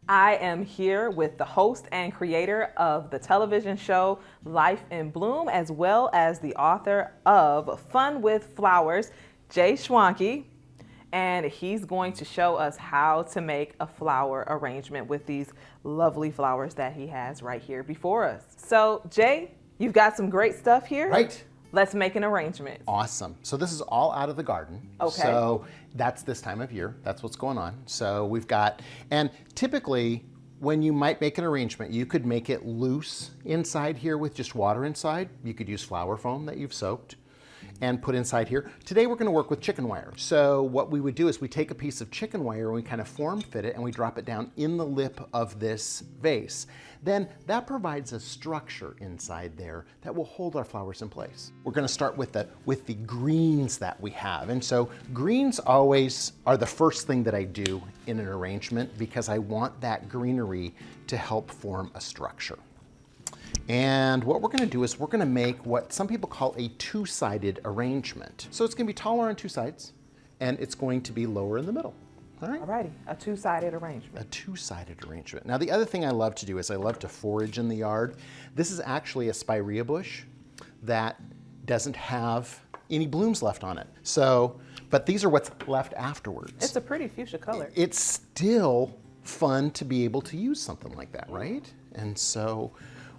I am here with the host and creator of the television show Life in Bloom, as well as the author of Fun with Flowers, J Schwanke. And he's going to show us how to make a flower arrangement with these lovely flowers that he has right here before us. So, Jay, you've got some great stuff here. Right. Let's make an arrangement. Awesome. So this is all out of the garden. Okay. So that's this time of year. That's what's going on. So we've got, and typically when you might make an arrangement, you could make it loose inside here with just water inside. You could use flower foam that you've soaked and put inside here. Today we're going to work with chicken wire. So what we would do is we take a piece of chicken wire and we kind of form fit it and we drop it down in the lip of this vase. Then that provides a structure inside there that will hold our flowers in place. We're going to start with the greens that we have. And so greens always are the first thing that I do in an arrangement because I want that greenery to help form a structure. And what we're going to do is we're going to make what some people call a two-sided arrangement. So it's going to be taller on two sides, and it's going to be lower in the middle. All right? Alrighty, a two-sided arrangement. A two-sided arrangement. Now the other thing I love to do is I love to forage in the yard. This is actually a spirea bush that doesn't have any blooms left on it. So, but these are what's left afterwards. It's a pretty fuchsia color. It's still fun to be able to use something like that, right? And so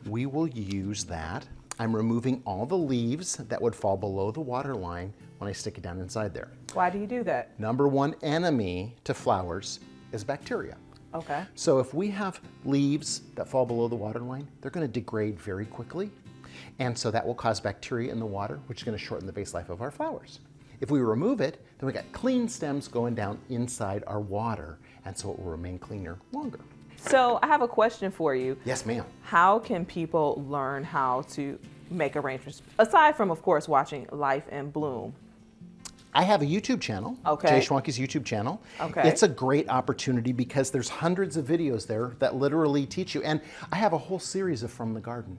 we will use that. I'm removing all the leaves that would fall below the water line when I stick it down inside there. Why do you do that? Number one enemy to flowers is bacteria. Okay. So if we have leaves that fall below the water line, they're going to degrade very quickly. And so that will cause bacteria in the water, which is going to shorten the base life of our flowers. If we remove it, then we got clean stems going down inside our water, and so it will remain cleaner longer. So I have a question for you. Yes, ma'am. How can people learn how to make arrangements, aside from, of course, watching Life in Bloom? I have a YouTube channel, Okay. J Schwanke's YouTube channel. Okay. It's a great opportunity because there's hundreds of videos there that literally teach you. And I have a whole series of From the Garden.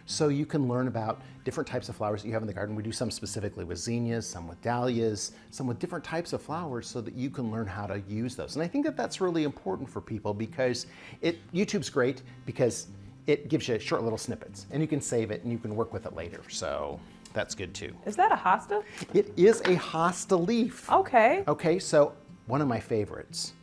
So you can learn about different types of flowers that you have in the garden. We do some specifically with zinnias, some with dahlias, some with different types of flowers so that you can learn how to use those. And I think that that's really important for people because YouTube's great because it gives you short little snippets and you can save it and you can work with it later. So that's good too. Is that a hosta? It is a hosta leaf. Okay. Okay, so one of my favorites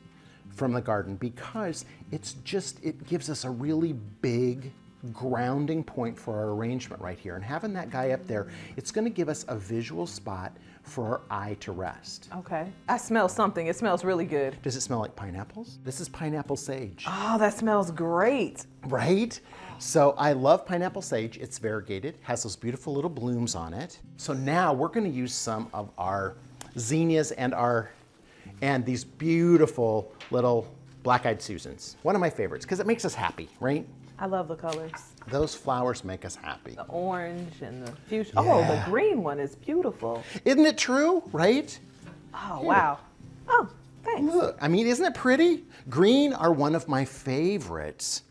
from the garden because it gives us a really big grounding point for our arrangement right here. And having that guy up there, it's going to give us a visual spot for our eye to rest. Okay. I smell something. It smells really good. Does it smell like pineapples? This is pineapple sage. Oh, that smells great. Right? So I love pineapple sage. It's variegated, has those beautiful little blooms on it. So now we're going to use some of our zinnias and these beautiful little black-eyed Susans. One of my favorites because it makes us happy, right? I love the colors. Those flowers make us happy. The orange and the fuchsia. Yeah. Oh, the green one is beautiful. Isn't it true, right? Oh, Here. wow. Oh, thanks. Look, I mean, isn't it pretty? Green are one of my favorites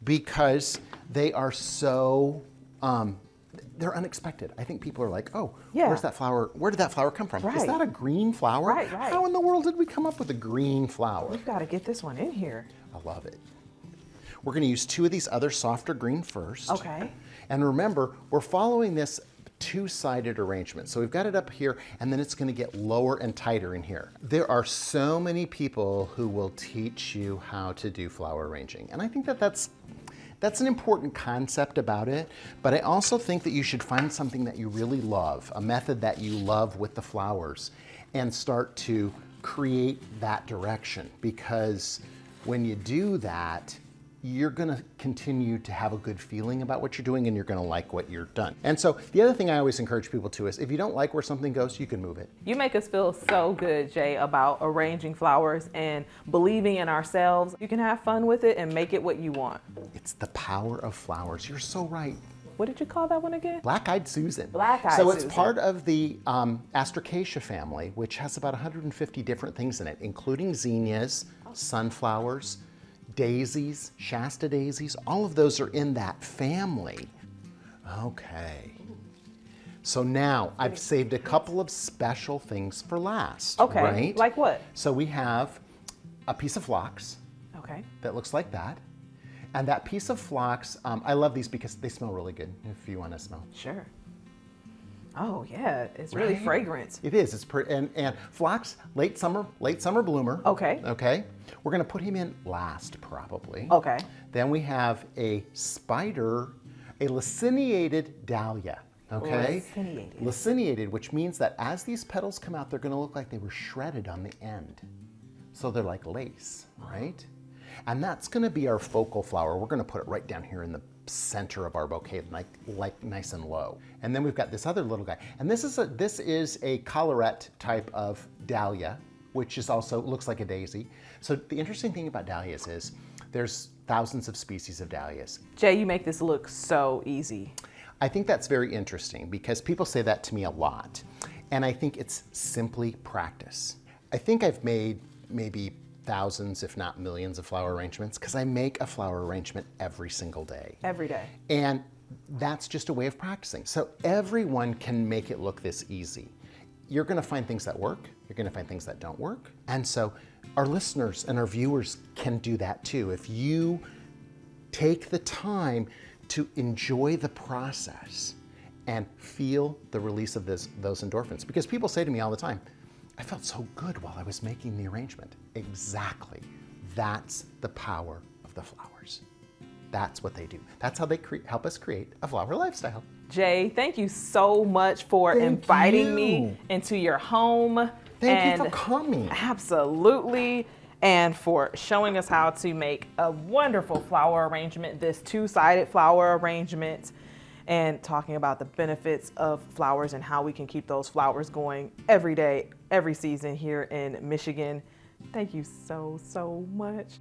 because they are so, they're unexpected. I think people are like, oh, Yeah. where's that flower? Where did that flower come from? Is Right. that a green flower? Right, right. How in the world did we come up with a green flower? We've got to get this one in here. I love it. We're going to use two of these other softer green first. Okay. And remember, we're following this two-sided arrangement. So we've got it up here, and then it's going to get lower and tighter in here. There are so many people who will teach you how to do flower arranging. And I think that that's an important concept about it, but I also think that you should find something that you really love, a method that you love with the flowers, and start to create that direction. Because when you do that, you're going to continue to have a good feeling about what you're doing and you're going to like what you're done. And so the other thing I always encourage people to is if you don't like where something goes, you can move it. You make us feel so good, Jay, about arranging flowers and believing in ourselves. You can have fun with it and make it what you want. It's the power of flowers. You're so right. What did you call that one again? Black-eyed Susan. Black-eyed So it's Susan. part of the Astracaceae family, which has about 150 different things in it, including zinnias, sunflowers, daisies, Shasta daisies, all of those are in that family. Okay. So now I've saved a couple of special things for last. Okay, right? like what? So we have a piece of phlox. Okay. that looks like that. And that piece of phlox, I love these because they smell really good, if you want to smell. Sure. Oh yeah, it's really Right? fragrant. It is. It's and phlox, late summer bloomer. Okay. Okay. We're gonna put him in last probably. Okay. Then we have a spider, a laciniated dahlia. Okay. Laciniated. Laciniated, which means that as these petals come out, they're gonna look like they were shredded on the end. So they're like lace, right? And that's gonna be our focal flower. We're gonna put it right down here in the center of our bouquet, like nice and low. And then we've got this other little guy. And this is a collarette type of dahlia, which is also looks like a daisy. So the interesting thing about dahlias is there's thousands of species of dahlias. Jay, you make this look so easy. I think that's very interesting because people say that to me a lot. And I think it's simply practice. I think I've made maybe thousands, if not millions, of flower arrangements because I make a flower arrangement every single day. Every day. And that's just a way of practicing. So everyone can make it look this easy. You're gonna find things that work, you're gonna find things that don't work. And so our listeners and our viewers can do that too. If you take the time to enjoy the process and feel the release of those endorphins. Because people say to me all the time, I felt so good while I was making the arrangement. Exactly. That's the power of the flowers. That's what they do. That's how they help us create a flower lifestyle. Jay, thank you so much for inviting me into your home. Thank you for coming. Absolutely. And for showing us how to make a wonderful flower arrangement, this two-sided flower arrangement, and talking about the benefits of flowers and how we can keep those flowers going every day, every season here in Michigan. Thank you so, so much.